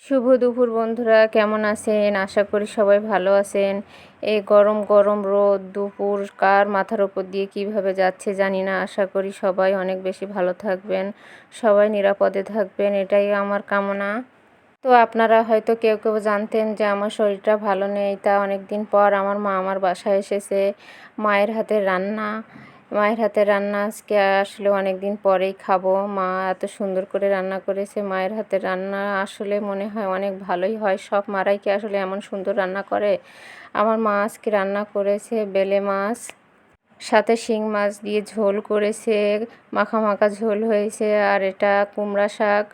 শুভ দুপুর বন্ধুরা, কেমন আছেন? আশা করি সবাই ভালো আছেন। এই গরম গরম রোদ দুপুর কার মাথার উপর দিয়ে কিভাবে যাচ্ছে জানি না। আশা করি সবাই অনেক বেশি ভালো থাকবেন, সবাই নিরাপদে থাকবেন, এটাই আমার কামনা। তো আপনারা হয়তো কেউ কেউ জানতেন যে আমার শরীরটা ভালো নেই, তা অনেক দিন পর আমার মা আমার বাসায় এসেছে। মায়ের হাতের রান্না, মায়ের হাতের রান্না আজকে আসলে অনেক দিন পরেই খাবো। মা এত সুন্দর করে রান্না করেছে। মায়ের হাতের রান্না আসলে মনে হয় অনেক ভালোই হয়। সব মারাই কি আসলে এমন সুন্দর রান্না করে? আমার মা আজকে রান্না করেছে বেলে মাছ, সাথে শিং মাছ দিয়ে ঝোল করেছে, মাখা মাখা ঝোল হয়েছে। আর এটা কুমড়া শাক,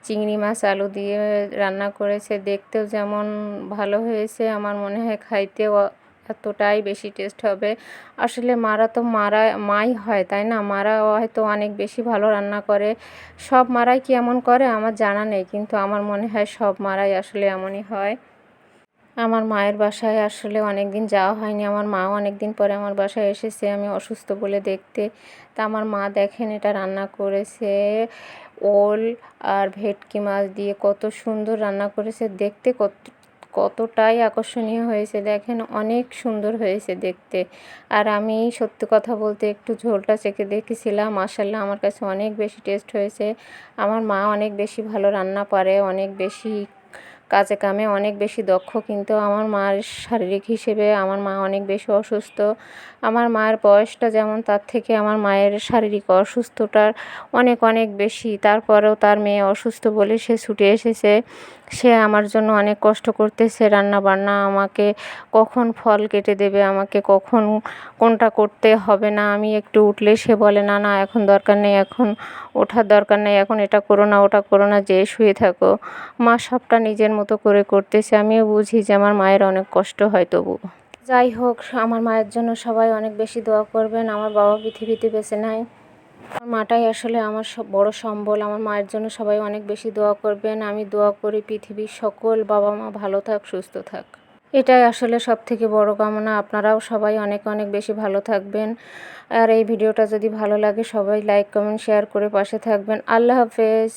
চিংড়ি মাছ আলু দিয়ে রান্না করেছে। দেখতেও যেমন ভালো হয়েছে, আমার মনে হয় খাইতেও এতটাই বেশি টেস্ট হবে। আসলে মারা তো মাই হয়, তাই না? মারা হয়তো অনেক বেশি ভালো রান্না করে। সব মারাই কি এমন করে আমার জানা নেই, কিন্তু আমার মনে হয় সব মারাই আসলে এমনই হয়। আমার মায়ের বাসায় আসলে অনেক দিন যাওয়া হয়নি। আমার মাও অনেক দিন পরে আমার বাসায় এসেছে আমি অসুস্থ বলে দেখতে। তা আমার মা দেখেন এটা রান্না করেছে ওল আর ভেটকি মাছ দিয়ে। কত সুন্দর রান্না করেছে, দেখতে কতটাই আকর্ষণীয় হয়েছে। দেখেন অনেক সুন্দর হয়েছে দেখতে। আর আমি সত্যি কথা বলতে একটু ঝোলটা চেখে দেখেছিলাম, মাশাআল্লাহ আমার কাছে অনেক বেশি টেস্ট হয়েছে। আমার মা অনেক বেশি ভালো রান্না পারে, অনেক বেশি কাজে কামে অনেক বেশি দক্ষ, কিন্তু আমার মার শারীরিক হিসেবে আমার মা অনেক বেশি অসুস্থ। আমার মায়ের বয়সটা যেমন, তার থেকে আমার মায়ের শারীরিক অসুস্থতার অনেক অনেক বেশি। তারপরেও তার মেয়ে অসুস্থ বলে সে ছুটে এসেছে। সে আমার জন্য অনেক কষ্ট করতেছে, রান্না বান্না, আমাকে কখন ফল কেটে দেবে, আমাকে কখন কোনটা করতে হবে না। আমি একটু উঠলে সে বলে না না এখন দরকার নেই, এখন ওঠার দরকার নেই, এখন এটা করো না ওটা করো না, যেয়ে শুয়ে থাকো। মা সবটা নিজের মতো করে করতেছে। আমিও বুঝি যে আমার মায়ের অনেক কষ্ট হয়, তবু যাই হোক আমার মায়ের জন্য সবাই অনেক বেশি দোয়া করবেন। আমার বাবা পৃথিবীতে বেঁচে নাই, আমার মাটাই আসলে আমার সব বড় সম্বল। আমার মায়ের জন্য সবাই অনেক বেশি দোয়া করবেন। আমি দোয়া করি পৃথিবীর সকল বাবা মা ভালো থাক, সুস্থ থাক, এটাই আসলে সব থেকে বড় কামনা। আপনারাও সবাই অনেক অনেক বেশি ভালো থাকবেন। আর এই ভিডিওটা যদি ভালো লাগে সবাই লাইক কমেন্ট শেয়ার করে পাশে থাকবেন। আল্লাহ হাফেজ।